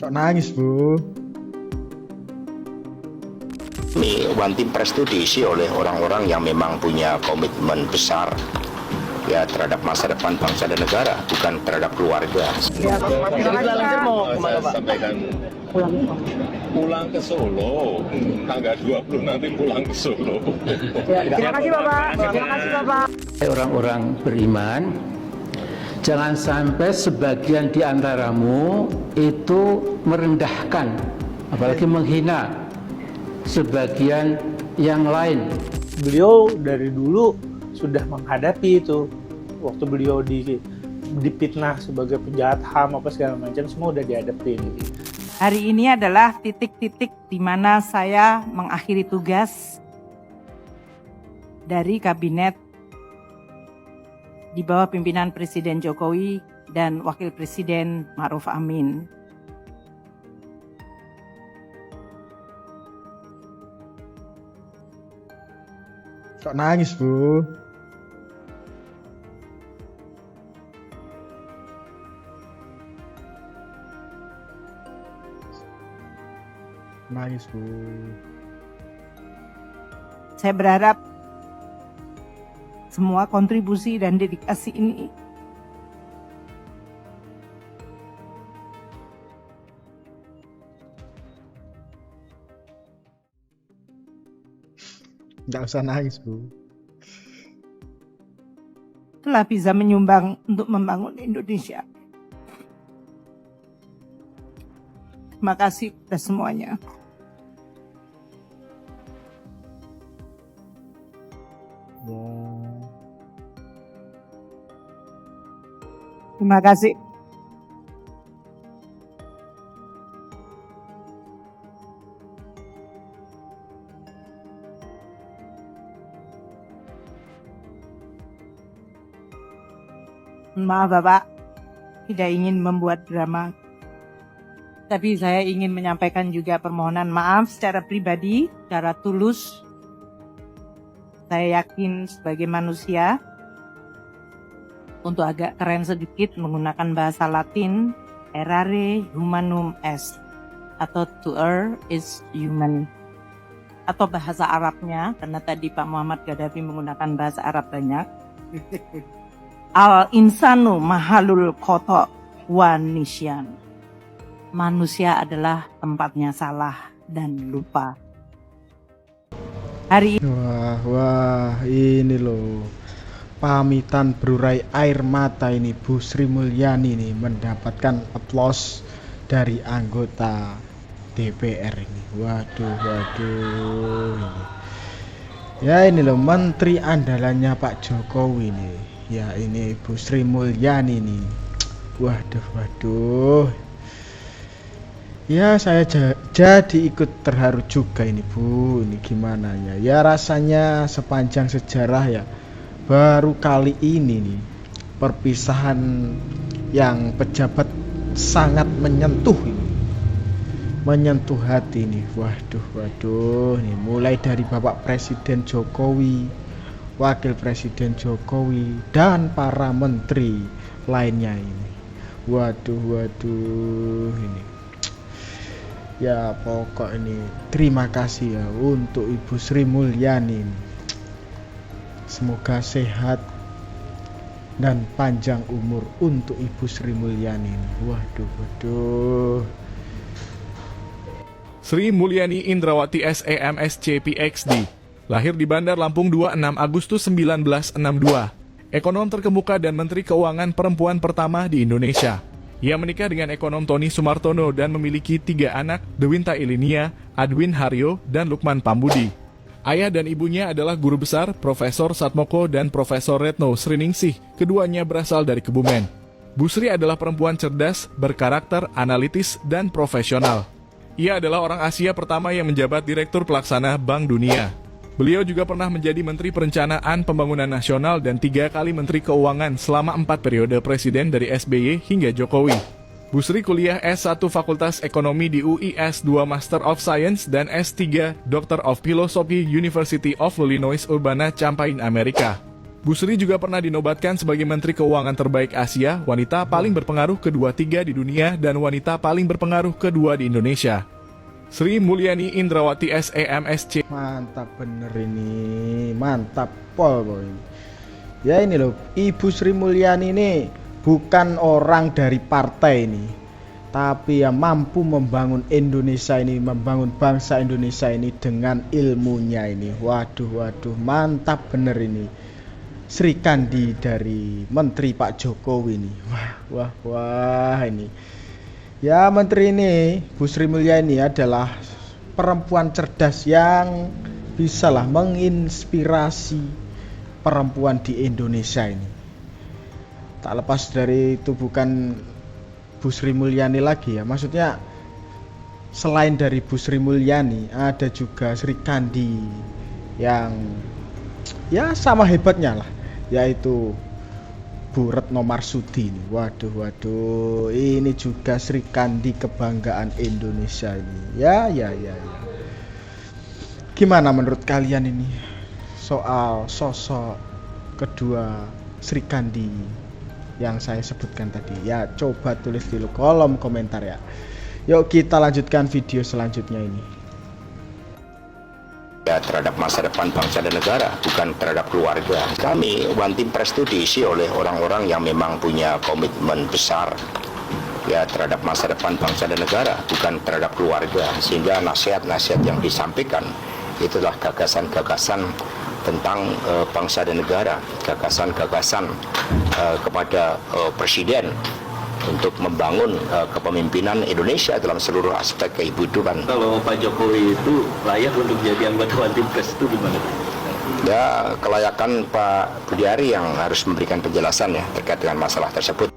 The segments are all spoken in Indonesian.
Kok nangis, Bu? Ini One Team Press itu diisi oleh orang-orang yang memang punya komitmen besar ya terhadap masa depan bangsa dan negara, bukan terhadap keluarga. Ya, Langsir mau kemana, Pak? sampaikan pulang ke Solo, tanggal 20 nanti pulang ke Solo. Terima kasih, Bapak. Terima kasih, Bapak. Orang-orang beriman, jangan sampai sebagian di antaramu itu merendahkan, apalagi menghina sebagian yang lain. Beliau dari dulu sudah menghadapi itu. Waktu beliau dipitnah sebagai penjahat HAM apa segala macam, semua udah dihadapin gitu. Hari ini adalah titik-titik di mana saya mengakhiri tugas dari kabinet di bawah pimpinan Presiden Jokowi dan Wakil Presiden Ma'ruf Amin. Kok nangis, Bu? Nangis, Bu. Saya berharap semua kontribusi dan dedikasi ini Nggak usah nangis, Bu. telah bisa menyumbang untuk membangun Indonesia. Terima kasih kepada semuanya. Terima kasih. Maaf Bapak, tidak ingin membuat drama. Tapi saya ingin menyampaikan juga permohonan maaf secara pribadi, secara tulus. Saya yakin sebagai manusia, untuk agak keren sedikit menggunakan bahasa Latin, errare humanum est, atau to err is human. Atau bahasa Arabnya, karena tadi Pak Muhammad Gaddafi menggunakan bahasa Arab banyak. Al-insanu mahalul khoto wa nisyan. Manusia adalah tempatnya salah dan lupa. Hari ini Wah, ini loh. Pamitan berurai air mata ini Bu Sri Mulyani nih mendapatkan aplaus dari anggota DPR ini. Waduh. Ya ini loh menteri andalannya Pak Jokowi nih. Ya ini Bu Sri Mulyani nih. Waduh. Ya saya jadi ikut terharu juga ini Bu. Ini gimana ya? Ya rasanya sepanjang sejarah ya baru kali ini nih perpisahan yang pejabat sangat menyentuh ini. Menyentuh hati nih. Waduh nih mulai dari Bapak Presiden Jokowi, Wakil Presiden Jokowi dan para menteri lainnya ini. Waduh ini. Ya pokok ini terima kasih ya untuk Ibu Sri Mulyani ini. Semoga sehat dan panjang umur untuk Ibu Sri Mulyani ini. Waduh. Sri Mulyani Indrawati SEMSC PhD, lahir di Bandar Lampung 26 Agustus 1962, ekonom terkemuka dan Menteri Keuangan perempuan pertama di Indonesia. Ia menikah dengan ekonom Tony Sumartono dan memiliki 3 anak, Dewinta Ilinia, Adwin Haryo, dan Lukman Pambudi. Ayah dan ibunya adalah guru besar, Profesor Satmoko dan Profesor Retno Sriningsih, keduanya berasal dari Kebumen. Bu Sri adalah perempuan cerdas, berkarakter, analitis, dan profesional. Ia adalah orang Asia pertama yang menjabat Direktur Pelaksana Bank Dunia. Beliau juga pernah menjadi Menteri Perencanaan Pembangunan Nasional dan 3 kali Menteri Keuangan selama 4 periode presiden dari SBY hingga Jokowi. Bu Sri kuliah S1 Fakultas Ekonomi di UI, S2 Master of Science, dan S3 Doctor of Philosophy University of Illinois Urbana-Champaign, Amerika. Bu Sri juga pernah dinobatkan sebagai Menteri Keuangan terbaik Asia, wanita paling berpengaruh ke-23 di dunia, dan wanita paling berpengaruh kedua di Indonesia. Sri Mulyani Indrawati SEMSC. Mantap bener ini, mantap pol boy. Ya ini loh, Ibu Sri Mulyani ini bukan orang dari partai ini, tapi yang mampu membangun Indonesia ini, membangun bangsa Indonesia ini dengan ilmunya ini. Waduh, mantap bener ini. Sri Kandi dari Menteri Pak Jokowi ini. Wah ini. Ya Menteri ini, Bu Sri Mulyani adalah perempuan cerdas yang bisalah menginspirasi perempuan di Indonesia ini. Tak lepas dari itu bukan Bu Sri Mulyani lagi ya, maksudnya selain dari Bu Sri Mulyani ada juga Sri Kandi yang ya sama hebatnya lah, yaitu Bu Retno Marsudi ini. Waduh, ini juga Sri Kandi kebanggaan Indonesia ini. Ya. Gimana menurut kalian ini soal sosok kedua Sri Kandi yang saya sebutkan tadi? Ya coba tulis di kolom komentar ya. Yuk kita lanjutkan video selanjutnya ini. Ya, terhadap masa depan bangsa dan negara, bukan terhadap keluarga. Kami One Team Press itu diisi oleh orang-orang yang memang punya komitmen besar ya terhadap masa depan bangsa dan negara, bukan terhadap keluarga. Sehingga nasihat-nasihat yang disampaikan itulah gagasan-gagasan tentang bangsa dan negara, gagasan-gagasan kepada Presiden untuk membangun kepemimpinan Indonesia dalam seluruh aspek kehidupan. Kalau Pak Jokowi itu layak untuk jadi anggota One Team Press itu gimana? Ya, kelayakan Pak Budiari yang harus memberikan penjelasan ya terkait dengan masalah tersebut.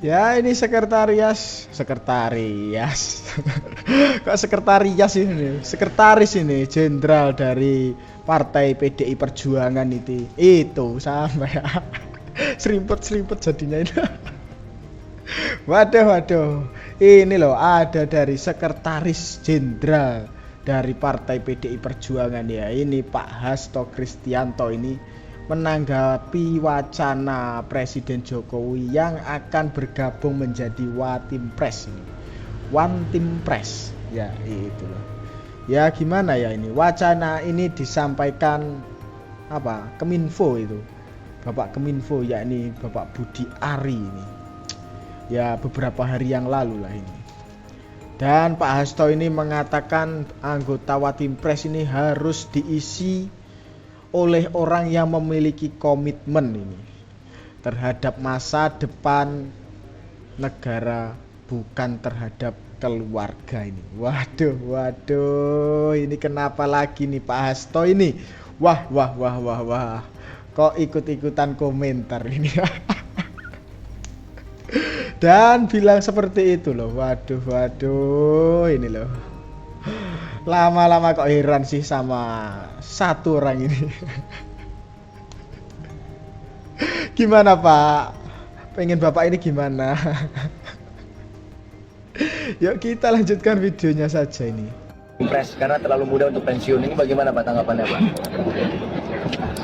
Ya ini sekretaris kok sekretaris ini, sekretaris ini jenderal dari Partai PDI Perjuangan itu sampai serimpet jadinya itu. Waduh, ini loh ada dari sekretaris jenderal dari Partai PDI Perjuangan ya. Ini Pak Hasto Kristianto ini menanggapi wacana Presiden Jokowi yang akan bergabung menjadi One Team Press ini. One Team Press ya itu loh. Ya gimana ya ini wacana ini disampaikan Keminfo itu, Bapak Keminfo yakni Bapak Budi Ari ini. Ya beberapa hari yang lalu lah ini. Dan Pak Hasto ini mengatakan anggota One Team Press ini harus diisi oleh orang yang memiliki komitmen ini terhadap masa depan negara, bukan terhadap keluarga ini. Waduh, ini kenapa lagi nih Pak Hasto ini? Wah. Kok ikut-ikutan komentar ini? Dan bilang seperti itu loh. Waduh, ini loh. Lama-lama kok heran sih sama satu orang ini. Gimana Pak? Pengen Bapak ini gimana? Yuk kita lanjutkan videonya saja ini. Press karena terlalu muda untuk pensiun, ini bagaimana Pak tanggapannya Pak?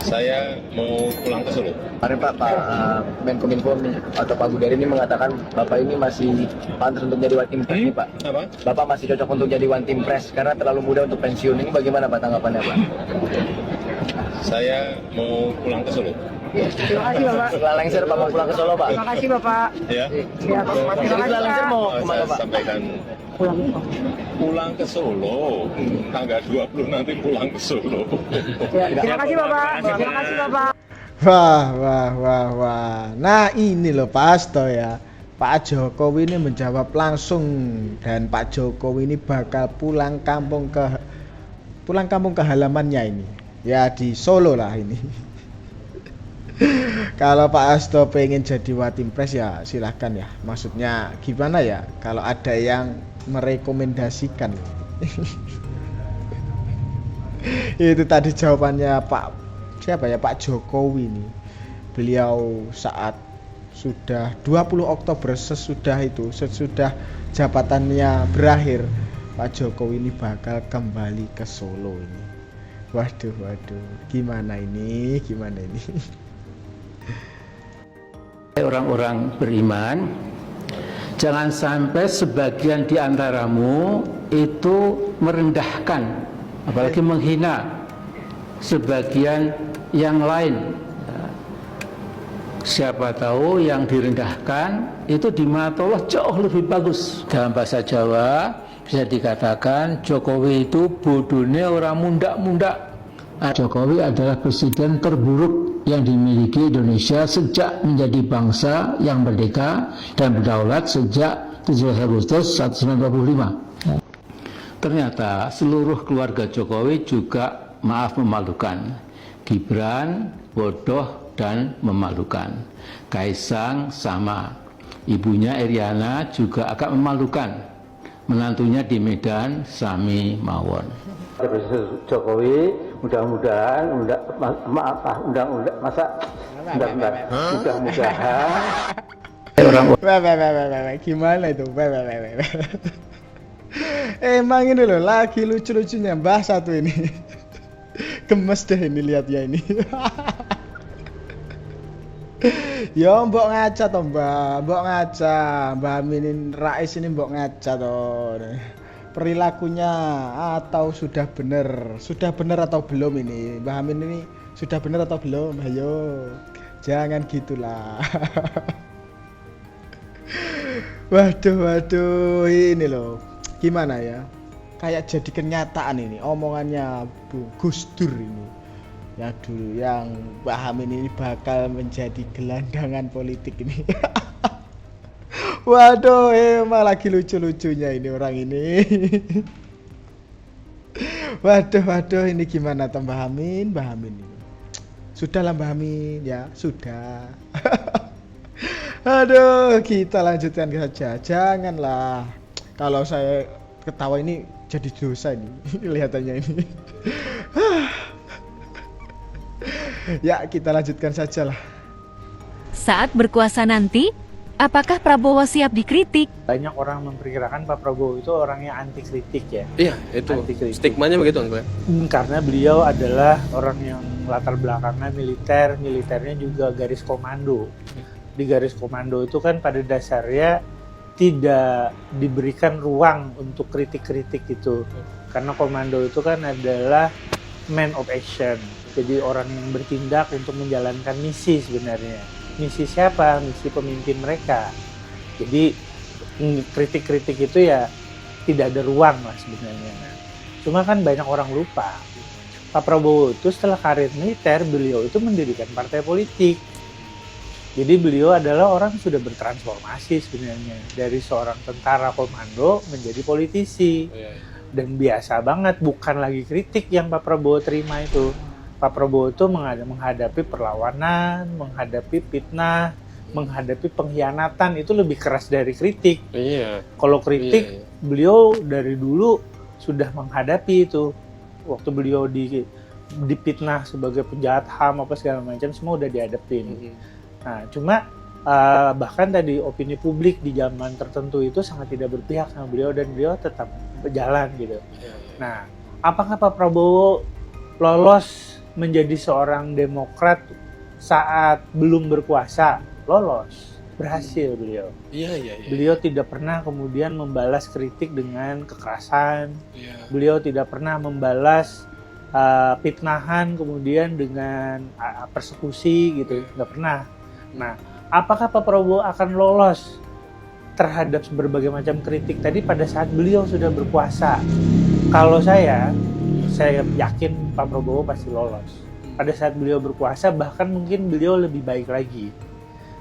Saya mau pulang ke Solo. Kemarin Pak Menkominfo atau Pak Budiari ini mengatakan Bapak ini masih pantas untuk jadi One Team Press nih Pak. Apa? Bapak masih cocok untuk jadi One Team Press karena terlalu muda untuk pensiun, ini bagaimana Pak tanggapannya Pak? Saya mau pulang ke Solo. Terima kasih Bapak. Setelah lengser Bapak pulang ke Solo Pak. Terima kasih Bapak. Ya. Setelah lengser mau kemana Saya Pak? sampaikan pulang ke Solo. Tanggal 20 nanti pulang ke Solo. Terima kasih Bapak. Terima kasih Bapak. Wah. Nah ini loh Pak Hasto ya. Pak Jokowi ini menjawab langsung, dan Pak Jokowi ini bakal pulang kampung ke halamannya ini. Ya di Solo lah ini. Kalau Pak Hasto pengen jadi One Team Press ya silahkan ya. Maksudnya gimana ya? Kalau ada yang merekomendasikan. Itu tadi jawabannya Pak Jokowi nih. Beliau saat sudah 20 Oktober sesudah jabatannya berakhir, Pak Jokowi ini bakal kembali ke Solo ini. Waduh, gimana ini? Orang-orang beriman, jangan sampai sebagian di antaramu itu merendahkan, apalagi menghina sebagian yang lain. Siapa tahu yang direndahkan itu di mata Allah jauh lebih bagus. Dalam bahasa Jawa bisa dikatakan Jokowi itu bodone orang mundak-mundak. Jokowi adalah presiden terburuk yang dimiliki Indonesia sejak menjadi bangsa yang merdeka dan berdaulat sejak 17 Agustus 1945. Ternyata seluruh keluarga Jokowi juga maaf memalukan. Gibran bodoh dan memalukan. Kaisang sama. Ibunya Iriana juga agak memalukan. Menantunya di Medan sami mawon. Jokowi mudah-mudahan Mudah-mudahan gimana itu? Emang ini loh lagi lucu-lucunya Mbah satu ini. Gemes deh ini lihat ya ini. Yo mbok ngaca toh mbok ngaca. Mbak Amin Rais ini mbok ngaca toh. Perilakunya atau sudah benar atau belum ini? Mbak Amin ini sudah benar atau belum? Ayo, jangan gitulah. Waduh, ini loh, gimana ya? Kayak jadi kenyataan ini, omongannya Gus Dur ini. Ya dulu yang Mbak Amin ini bakal menjadi gelandangan politik ini. Waduh, emang lagi lucu-lucunya ini orang ini. Waduh, ini gimana toh Mbah Amin ini. Sudahlah Mbah Amin, ya, sudah. Aduh, kita lanjutkan saja. Janganlah. Kalau saya ketawa ini jadi dosa ini. Kelihatannya ini. Ya, kita lanjutkan saja lah. Saat berkuasa nanti, apakah Prabowo siap dikritik? Banyak orang memperkirakan Pak Prabowo itu orangnya anti kritik ya. Iya, itu stigmanya begitu kan, Karena beliau adalah orang yang latar belakangnya militernya juga garis komando. Di garis komando itu kan pada dasarnya tidak diberikan ruang untuk kritik-kritik itu. Karena komando itu kan adalah man of action. Jadi orang yang bertindak untuk menjalankan misi sebenarnya. Misi siapa? Misi pemimpin mereka. Jadi kritik-kritik itu ya tidak ada ruang lah sebenarnya. Cuma kan banyak orang lupa. Pak Prabowo itu setelah karir militer, beliau itu mendirikan partai politik. Jadi beliau adalah orang yang sudah bertransformasi sebenarnya. Dari seorang tentara komando menjadi politisi. Dan biasa banget, bukan lagi kritik yang Pak Prabowo terima itu. Pak Prabowo itu menghadapi perlawanan, menghadapi fitnah, menghadapi pengkhianatan itu lebih keras dari kritik. Kalau kritik, beliau dari dulu sudah menghadapi itu. Waktu beliau difitnah sebagai penjahat HAM apa segala macam, semua udah dihadapin. Nah, cuma bahkan tadi opini publik di zaman tertentu itu sangat tidak berpihak sama beliau dan beliau tetap berjalan gitu. Nah, apakah Pak Prabowo lolos menjadi seorang demokrat saat belum berkuasa? Lolos, berhasil beliau. Beliau tidak pernah kemudian membalas kritik dengan kekerasan. Beliau tidak pernah membalas fitnahan kemudian dengan persekusi gitu, nggak pernah. Nah, apakah Pak Prabowo akan lolos terhadap berbagai macam kritik tadi pada saat beliau sudah berkuasa? Kalau saya yakin Pak Prabowo pasti lolos. Pada saat beliau berkuasa, bahkan mungkin beliau lebih baik lagi.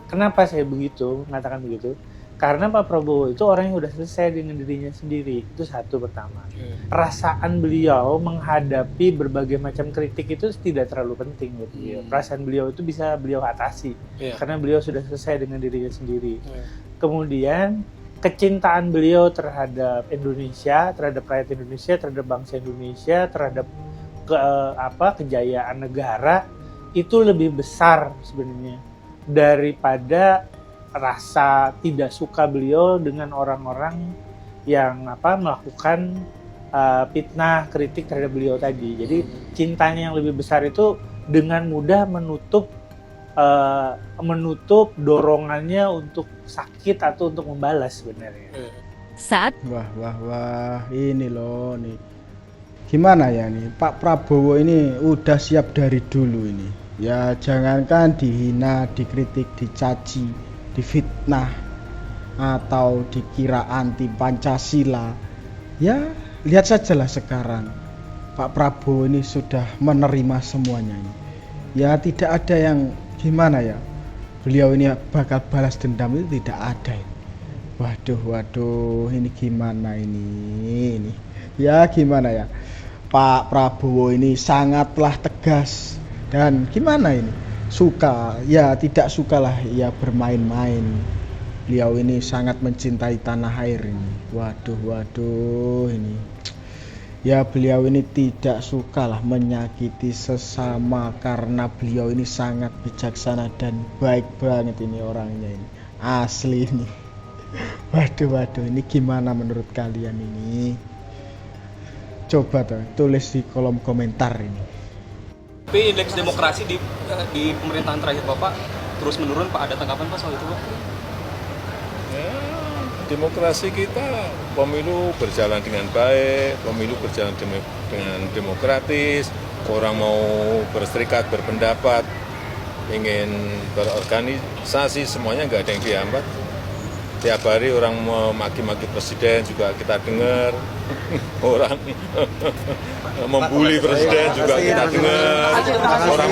Kenapa saya mengatakan begitu? Karena Pak Prabowo itu orang yang udah selesai dengan dirinya sendiri. Itu satu pertama. Perasaan beliau menghadapi berbagai macam kritik itu tidak terlalu penting buat beliau. Perasaan beliau itu bisa beliau atasi. Karena beliau sudah selesai dengan dirinya sendiri. Kemudian kecintaan beliau terhadap Indonesia, terhadap rakyat Indonesia, terhadap bangsa Indonesia, terhadap kejayaan negara itu lebih besar sebenarnya daripada rasa tidak suka beliau dengan orang-orang yang melakukan fitnah, kritik terhadap beliau tadi. Jadi cintanya yang lebih besar itu dengan mudah menutup dorongannya untuk sakit atau untuk membalas sebenarnya. Saat Wah, ini loh nih. Gimana ya nih, Pak Prabowo ini udah siap dari dulu ini. Ya jangankan dihina, dikritik, dicaci, difitnah, atau dikira anti Pancasila. Ya lihat sajalah sekarang. Pak Prabowo ini sudah menerima semuanya ini. Ya tidak ada yang gimana ya, beliau ini bakal balas dendam, itu tidak ada ini. Waduh, ini gimana ini? Ya gimana ya, Pak Prabowo ini sangatlah tegas. Dan gimana ini, suka ya tidak sukalah ya bermain-main. Beliau ini sangat mencintai tanah air ini. Waduh ini. Ya beliau ini tidak sukalah menyakiti sesama, karena beliau ini sangat bijaksana dan baik banget ini orangnya ini. Asli ini. Waduh, ini gimana menurut kalian ini? Coba tulis di kolom komentar ini. Tapi indeks demokrasi di pemerintahan terakhir Bapak terus menurun, Pak. Ada tanggapan Pak soal itu, Pak? Ya, demokrasi kita, pemilu berjalan dengan baik, pemilu berjalan dengan demokratis, orang mau berserikat, berpendapat, ingin berorganisasi, semuanya nggak ada yang dihambat. Tiap hari orang memaki-maki presiden juga kita dengar, orang membuli presiden juga kita dengar, orang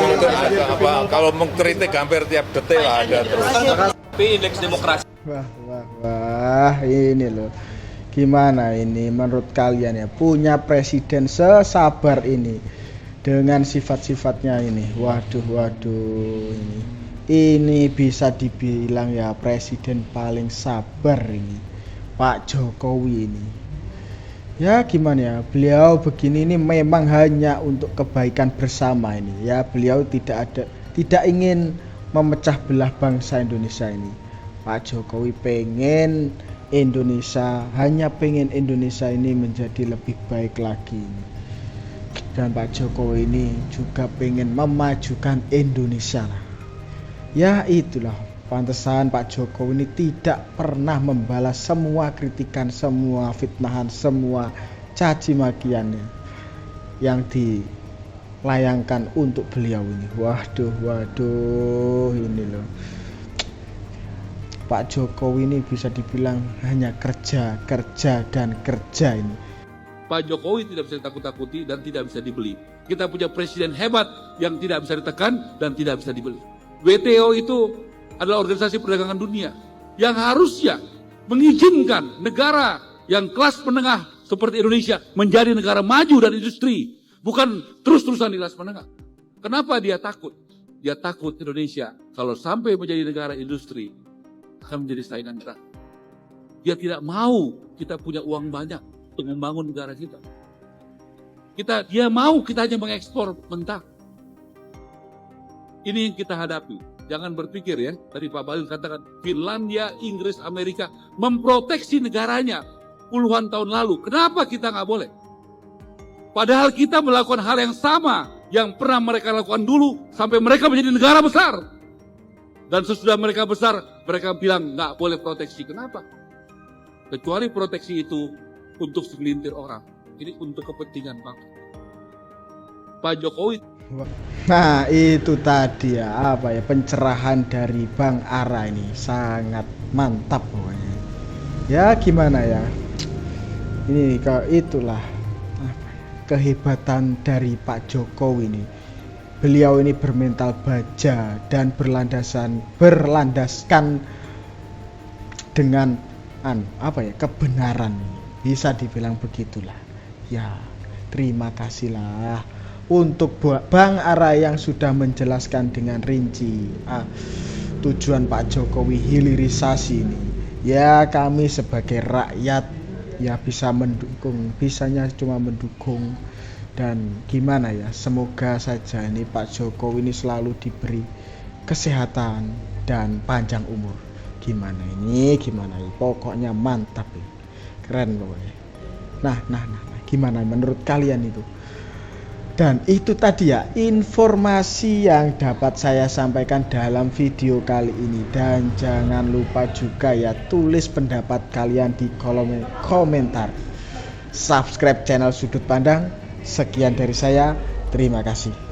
kalau mengkritik hampir tiap detik lah ada terus. Tapi indeks demokrasi. Wah, ini loh. Gimana ini menurut kalian ya, punya presiden sesabar ini dengan sifat-sifatnya ini? Waduh ini bisa dibilang ya presiden paling sabar ini, Pak Jokowi ini. Ya gimana ya, beliau begini ini memang hanya untuk kebaikan bersama ini. Ya beliau tidak ingin memecah belah bangsa Indonesia ini. Pak Jokowi pengen Indonesia ini menjadi lebih baik lagi ini. Dan Pak Jokowi ini juga pengen memajukan Indonesia lah. Ya itulah pantesan Pak Jokowi ini tidak pernah membalas semua kritikan, semua fitnahan, semua caci makiannya yang dilayangkan untuk beliau ini. Waduh ini loh, Pak Jokowi ini bisa dibilang hanya kerja ini. Pak Jokowi tidak bisa ditakut-takuti dan tidak bisa dibeli. Kita punya presiden hebat yang tidak bisa ditekan dan tidak bisa dibeli. WTO itu adalah organisasi perdagangan dunia yang harusnya mengizinkan negara yang kelas menengah seperti Indonesia menjadi negara maju dan industri, bukan terus-terusan di kelas menengah. Kenapa dia takut? Dia takut Indonesia kalau sampai menjadi negara industri akan menjadi saingan berat. Dia tidak mau kita punya uang banyak untuk membangun negara kita. Dia mau kita hanya mengekspor mentah. Ini yang kita hadapi. Jangan berpikir ya, tadi Pak Bahlil katakan Finlandia, Inggris, Amerika memproteksi negaranya puluhan tahun lalu. Kenapa kita nggak boleh? Padahal kita melakukan hal yang sama yang pernah mereka lakukan dulu sampai mereka menjadi negara besar. Dan sesudah mereka besar, mereka bilang nggak boleh proteksi. Kenapa? Kecuali proteksi itu untuk segelintir orang. Ini untuk kepentingan bangsa. Pak Jokowi. Nah itu tadi ya, pencerahan dari Bang Ara ini sangat mantap pokoknya. Ya gimana ya, ini itulah kehebatan dari Pak Jokowi ini. Beliau ini bermental baja dan berlandaskan dengan kebenaran, bisa dibilang begitulah. Ya terima kasihlah untuk Bang Ara yang sudah menjelaskan dengan rinci tujuan Pak Jokowi hilirisasi ini. Ya kami sebagai rakyat ya bisa mendukung, bisanya cuma mendukung. Dan gimana ya, semoga saja ini Pak Jokowi ini selalu diberi kesehatan dan panjang umur. Gimana ini, pokoknya mantap ini. Keren pokoknya. Nah Gimana menurut kalian itu? Dan itu tadi ya informasi yang dapat saya sampaikan dalam video kali ini. Dan jangan lupa juga ya tulis pendapat kalian di kolom komentar. Subscribe channel Sudut Pandang. Sekian dari saya, terima kasih.